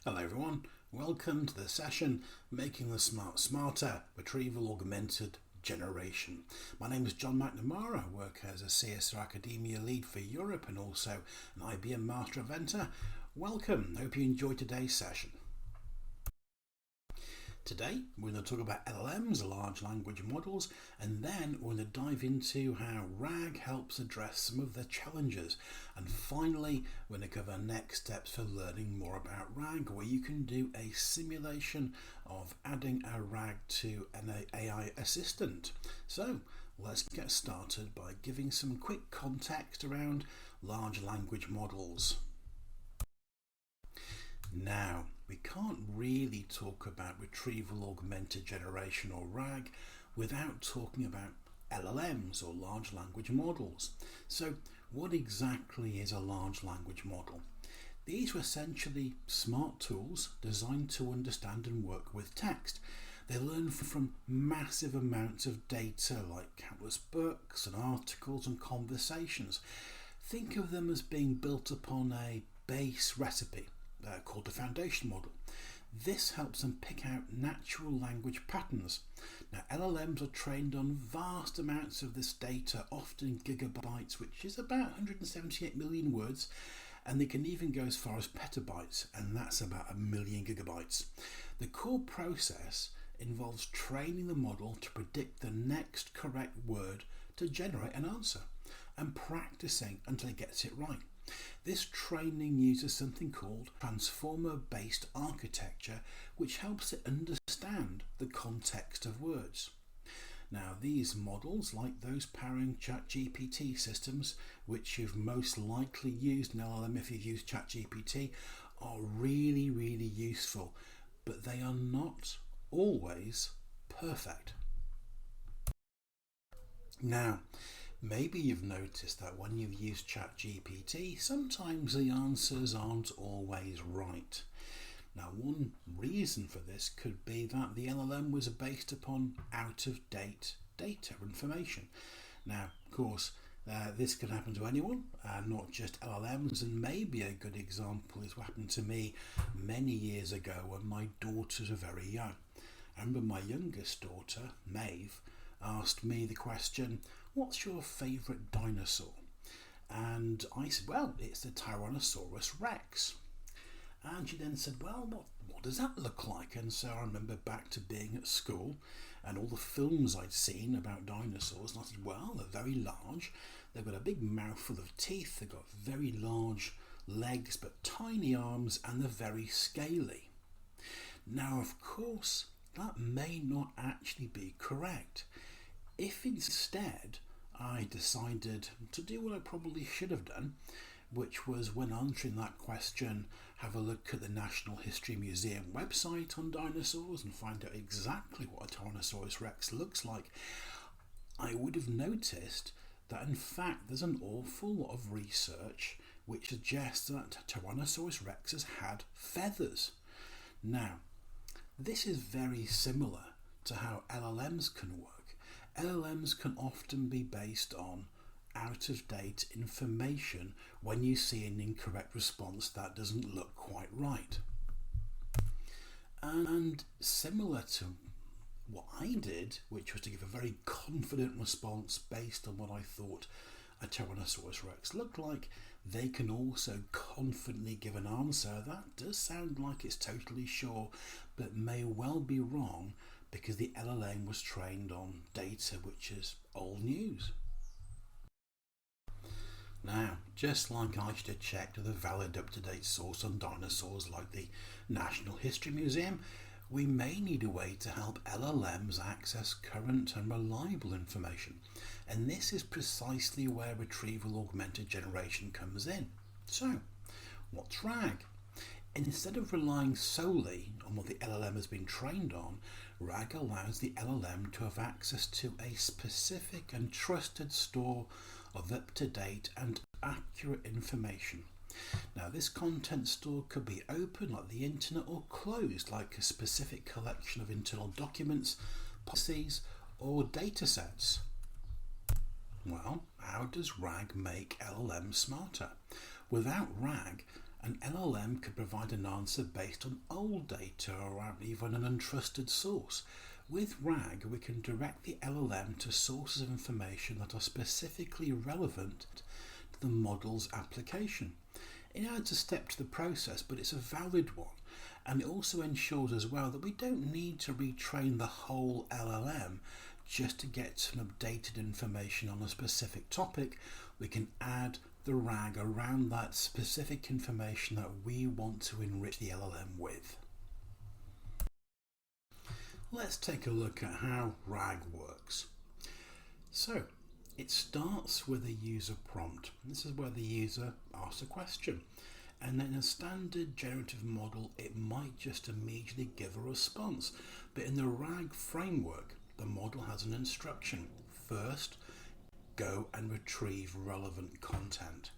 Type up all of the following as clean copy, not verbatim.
Hello everyone, welcome to the session Making the Smart Smarter, Retrieval Augmented Generation. My name is John McNamara. I work as a CSR Academia Lead for Europe and also an IBM Master Inventor. Welcome, hope you enjoyed today's session. Today we're going to talk about LLMs, large language models, and then we're going to dive into how RAG helps address some of the challenges. And finally, we're going to cover next steps for learning more about RAG, where you can do a simulation of adding a RAG to an AI assistant. So let's get started by giving some quick context around large language models. Now, we can't really talk about Retrieval Augmented Generation or RAG without talking about LLMs or large language models. So what exactly is a large language model? These are essentially smart tools designed to understand and work with text. They learn from massive amounts of data like countless books and articles and conversations. Think of them as being built upon a base recipe called the foundation model. This helps them pick out natural language patterns. Now, LLMs are trained on vast amounts of this data, often gigabytes, which is about 178 million words, and they can even go as far as petabytes, and that's about 1 million gigabytes. The core process involves training the model to predict the next correct word to generate an answer, and practicing until it gets it right. This training uses something called transformer-based architecture, which helps it understand the context of words. Now, these models, like those powering ChatGPT systems, which you've most likely used in LLM if you've used ChatGPT, are really useful, but they are not always perfect. Now, maybe you've noticed that when you've used ChatGPT, sometimes the answers aren't always right. Now, one reason for this could be that the LLM was based upon out-of-date data or information. Now, of course, this can happen to anyone, not just LLMs, and maybe a good example is what happened to me many years ago when my daughters were very young. I remember my youngest daughter, Maeve, asked me the question, "What's your favourite dinosaur?" And I said, "Well, it's the Tyrannosaurus Rex." And she then said, "Well, what does that look like?" And so I remember back to being at school and all the films I'd seen about dinosaurs, and I said, "Well, they're very large, they've got a big mouthful of teeth, they've got very large legs but tiny arms, and they're very scaly." Now, of course, that may not actually be correct. If instead I decided to do what I probably should have done, which was, when answering that question, have a look at the National History Museum website on dinosaurs and find out exactly what a Tyrannosaurus Rex looks like, I would have noticed that in fact there's an awful lot of research which suggests that Tyrannosaurus Rexes had feathers. Now, this is very similar to how LLMs can work. LLMs can often be based on out-of-date information when you see an incorrect response that doesn't look quite right. And similar to what I did, which was to give a very confident response based on what I thought a Tyrannosaurus Rex looked like, they can also confidently give an answer that does sound like it's totally sure, but may well be wrong, because the LLM was trained on data which is old news. Now, just like I should have checked with a valid up-to-date source on dinosaurs like the National History Museum, we may need a way to help LLMs access current and reliable information. And this is precisely where Retrieval Augmented Generation comes in. So, what's RAG? Instead of relying solely on what the LLM has been trained on, RAG allows the LLM to have access to a specific and trusted store of up-to-date and accurate information. Now, this content store could be open like the internet or closed like a specific collection of internal documents, policies, or datasets. Well, how does RAG make LLM smarter? Without RAG, An LLM could provide an answer based on old data or even an untrusted source. With RAG, we can direct the LLM to sources of information that are specifically relevant to the model's application. It adds a step to the process, but it's a valid one, and it also ensures as well that we don't need to retrain the whole LLM just to get some updated information on a specific topic. We can add the RAG around that specific information that we want to enrich the LLM with. Let's take a look at how RAG works. So, it starts with a user prompt. This is where the user asks a question. And in a standard generative model, it might just immediately give a response. But in the RAG framework, the model has an instruction. First, go and retrieve relevant content.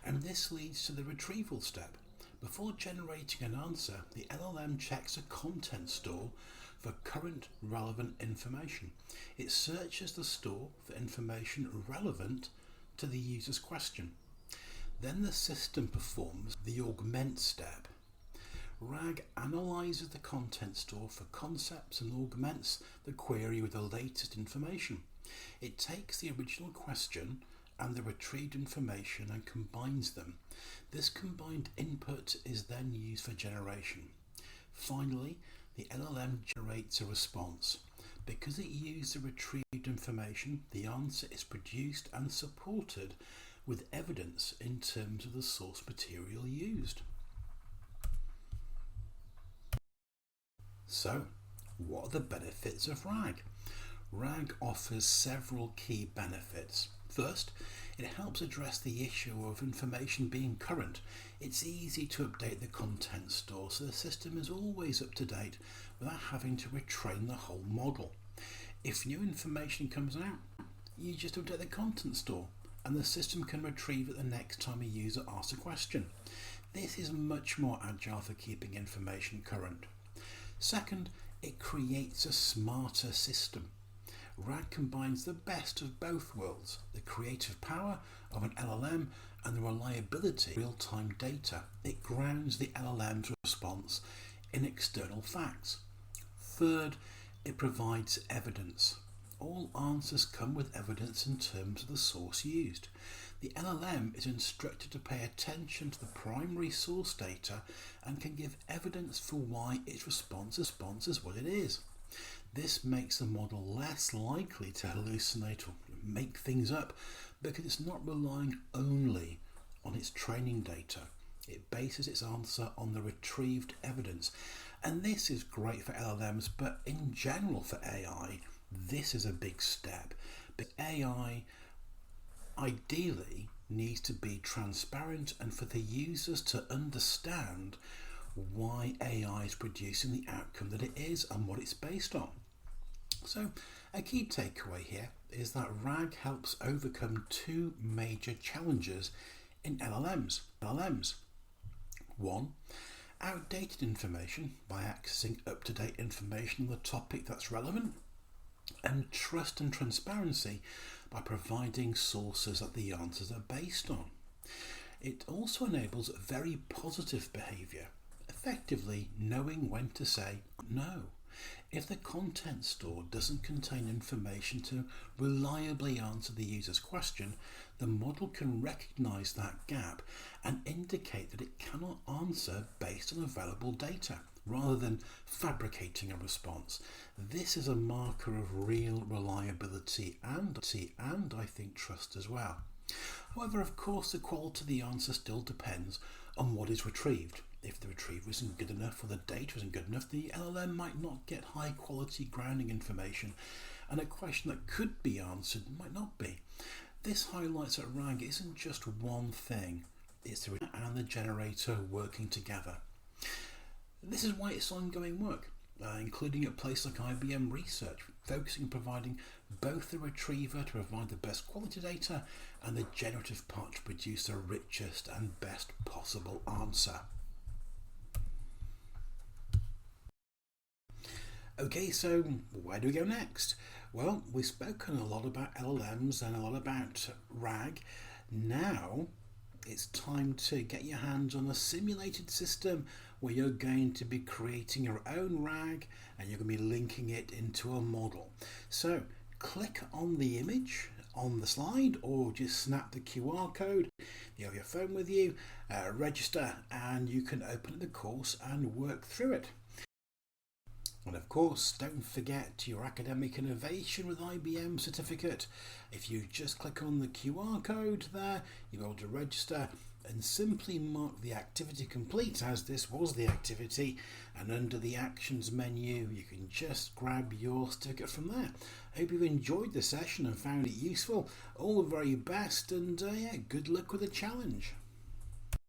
And this leads to the retrieval step. Before generating an answer, the LLM checks a content store for current relevant information. It searches the store for information relevant to the user's question. Then the system performs the augment step. RAG analyzes the content store for concepts and augments the query with the latest information. It takes the original question and the retrieved information and combines them. This combined input is then used for generation. Finally, the LLM generates a response. Because it used the retrieved information, the answer is produced and supported with evidence in terms of the source material used. So, what are the benefits of RAG? RAG offers several key benefits. First, it helps address the issue of information being current. It's easy to update the content store so the system is always up to date without having to retrain the whole model. If new information comes out, you just update the content store and the system can retrieve it the next time a user asks a question. This is much more agile for keeping information current. Second, it creates a smarter system. RAG combines the best of both worlds, the creative power of an LLM and the reliability of real-time data. It grounds the LLM's response in external facts. Third, it provides evidence. All answers come with evidence in terms of the source used. The LLM is instructed to pay attention to the primary source data and can give evidence for why its response is what it is. This makes the model less likely to hallucinate or make things up because it's not relying only on its training data. It bases its answer on the retrieved evidence. And this is great for LLMs, but in general for AI, this is a big step. But AI ideally needs to be transparent and for the users to understand why AI is producing the outcome that it is and what it's based on. So a key takeaway here is that RAG helps overcome two major challenges in LLMs. One, outdated information by accessing up-to-date information on the topic that's relevant, and trust and transparency by providing sources that the answers are based on. It also enables very positive behaviour, effectively knowing when to say no. If the content store doesn't contain information to reliably answer the user's question, the model can recognise that gap and indicate that it cannot answer based on available data, rather than fabricating a response. This is a marker of real reliability and I think trust as well. However, of course, the quality of the answer still depends on what is retrieved. If the retrieval isn't good enough or the data isn't good enough, the LLM might not get high quality grounding information, and a question that could be answered might not be. This highlights that RAG isn't just one thing, it's the and the generator working together. This is why it's ongoing work, including at places like IBM Research, focusing on providing both the retriever to provide the best quality data and the generative part to produce the richest and best possible answer. Okay, so where do we go next? Well, we've spoken a lot about LLMs and a lot about RAG. Now, it's time to get your hands on a simulated system where you're going to be creating your own RAG and you're going to be linking it into a model. So click on the image on the slide or just snap the QR code. You have your phone with you, register, and you can open the course and work through it. And of course, don't forget your academic innovation with IBM certificate. If you just click on the QR code there, you'll be able to register and simply mark the activity complete, as this was the activity, and under the actions menu you can just grab your certificate from there. I hope you've enjoyed the session and found it useful. All the very best, and good luck with the challenge.